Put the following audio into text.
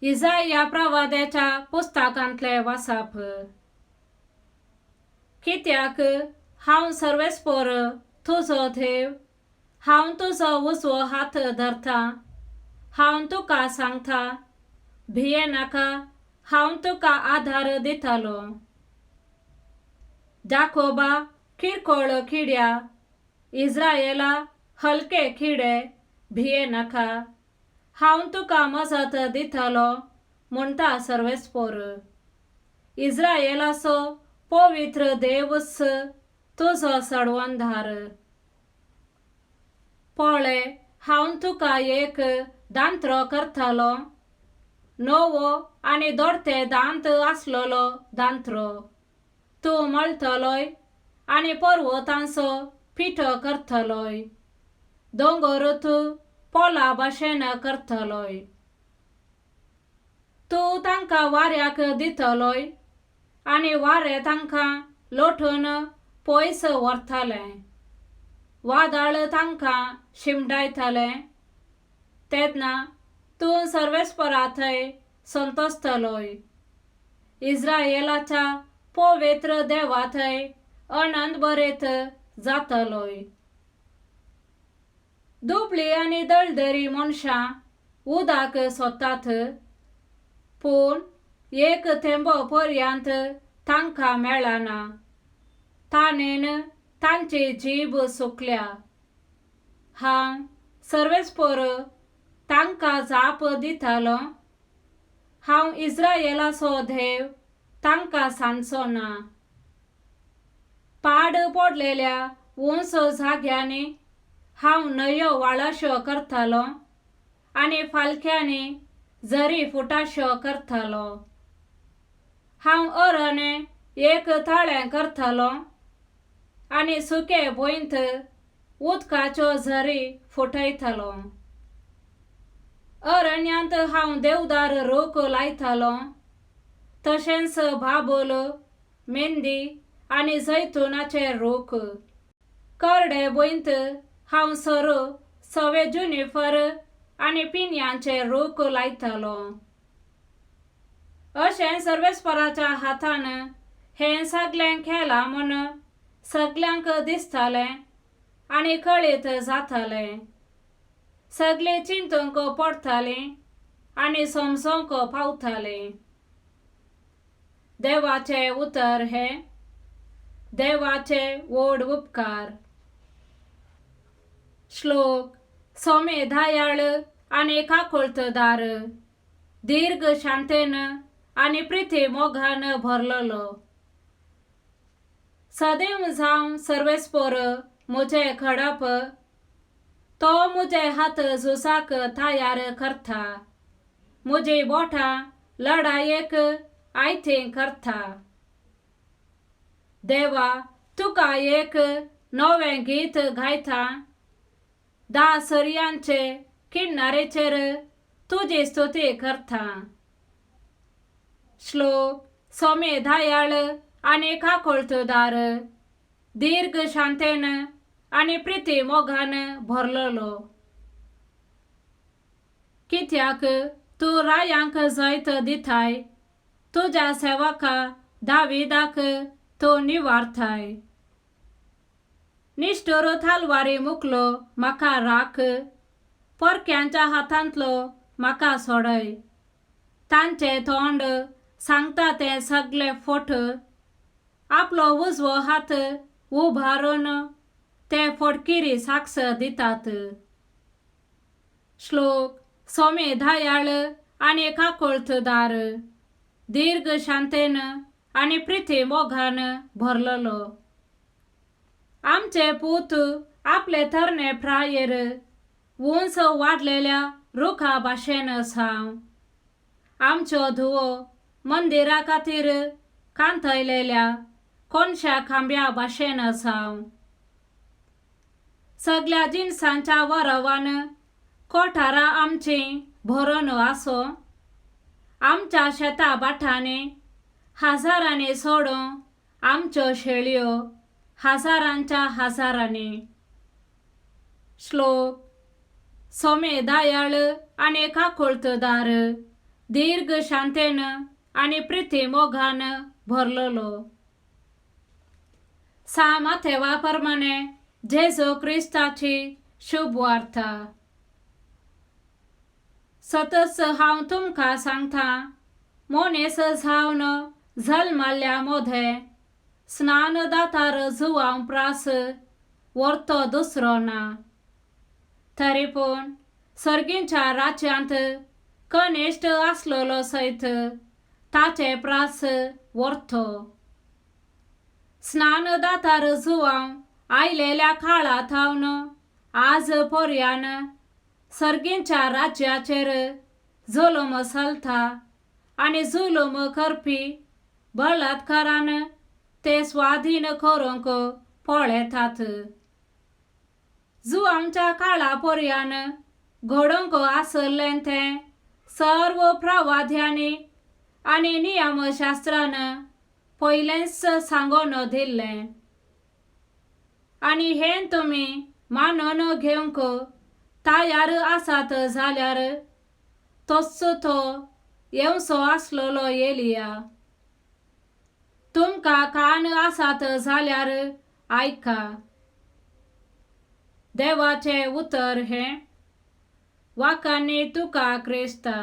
इसाया प्रवाद्याच्या पुस्तकांतले वाचप. कित्याक हांव सर्वेस्पर तुजो देव, हांव तुजो उजवो हात धरता. हांव तुका सांगता, भिये नाका, हांव तुका आधार दितलो. जाकोबा किरकोळ किड्या, इस्रायेला हलके किडे, भिये नाका, हांव तुका मजत दितलो म्हणटा सर्वेस्पर. इस्रायेलाचो पवित्र देवच तुजो सडवंदार. पळय, हांव तुका एक दांत्रो करतलो, नवो आनी दोडते दांत आसलोलो दांत्रो. तूं मळटलोय आनी पर्वतांचो पिठो करतलोय. दोंगर तूं पोला भाशेन करतलोय. तूं तांकां वाऱ्याक दितलोय आनी वारें तांकां लोटून पयस व्हरतलें. वादळ तांकां शिमडायतलें. तेन्ना तूं सर्वेस्परा थंय संतोसतलोय. इस्रायेलाच्या पवित्र देवा थंय आनंद भरीत जातलोय. दुबळी आनी दळदरी मनशां उदक सोदतात, पूण एक थेंबो पर्यंत तांकां मेळना. ताणेन तांची जीब सुकल्या. हांव सर्वेस्पर तांकां जाप दितलो. हांव इस्रायेलाचो देव तांकां सांडचो ना. पाड पडलेल्या उंच जाग्यांनी हांव न्हंयो वाळाश्यो करतलो आनी फालक्यांनी झरी फुटाश्यो करतलो. हांव अरण्य एक तळें करतलो आनी सुके भुंयत उदकाच्यो झरी फुटयतलो. अरण्यांत हांव देवदार रूख लायतलो, तशेंच बाबूल, मेंदी आनी जैतुनाचे रूख. करडे भुंयत हांव सरू, सवे जुनिफर आनी पिन्यांचे रूख लायतलो. अशें सर्वेस्पराच्या हातान हें सगळें केलां म्हूण सगळ्यांक दिसतलें आनी कळीत जातलें. सगळीं चिंतूंक पडटलीं आनी समजोंक पावतलीं. देवाचे उतर हें. देवाचे व्हड उपकार. श्लोक. सोमे दयाळ आनी काकुळतदार, दीर्घ शांतेन आनी प्रिती मोगान भरलोलो. सदैव जावं सर्वेस्पर म्हजे खडप, तो म्हजे हात झुजाक तयार करता. म्हजी बोटां लढायेक आयतीं करता. देवा, तुका एक नवें गीत गायता. दासर्यांचे किन्नारेचेर तुजी स्तुती करता. श्लोक. सोमे दयाळ आनी काकुळतदार, दीर्घ शांतेन आनी प्रिती मोगान भरलोलो. कित्याक तूं रायांक जैत दिताय, तुज्या सेवका दाविदाक तूं निवारताय. निष्ठुर थालवारी मुकलो म्हाका राख, परक्यांच्या हातांतलो म्हाका सोडय. तांचे तोंड सांगता तें सगळें फोट, आपलो उजवो हात उबारून ते फोटकिरी साक्ष दितात. श्लोक. सोमे दयाळ आनी काकुळतदार, दीर्घ शांतेन आनी प्रिती मोगान भरलोलो. आमचे पूत आपले तरणे प्रायेर उंच वाडलेल्या रुखा भाशेन साव. आमच्यो धुवो मंदिरा खातीर कांतयलेल्या कोनशा खांब्या भाशेन साव. सगळ्या जिनसांच्या वरवान कोठारां आमची भरून आसो. आमच्या शेता बाठांनी हजारांनी सोडूं आमच्यो शेळयो हजारांच्या हजारांनी. श्लोक. सोमे दयाळ आनी काकुळतदार, दीर्घ शांतेन आणि प्रीतिमोगान भरलेलो. सामाथेवाप्रमाणे जेजू ख्रिस्ताची शुभ वार्ता. सतत हांव तुमकां सांगता, मनीस जावन जल्माल्ल्यामध्ये स्नानदातार जुवांव प्रास व्हरतो दुसरो ना. तरी पूण सर्गींच्या राज्यांत कनिश्ट आसलेलो सैत ताचे प्रास व्हरतो. स्नानदातार जुवांव आयलेल्या काळांतावन आज पर्यान सर्गींच्या राज्याचेर जुलूम चलता आनी जुलूम करपी बलात्कारान ते स्वाधीन करूंक पळयतात. जुवांच्या काळा पर्यान घडोवंक आसलें तें सर्व प्रवाद्यांनी आनी नियमशास्त्रान पयलेंच सांगून दिल्लें. आनी हें तुमी मानून घेवंक तयार आसात जाल्यार तोच तो येवचो आसलोलो एलिया. तुमकां कान आसात जाल्यार आयका. देवाचें उतर हें, वाखाणी तुका क्रिस्ता.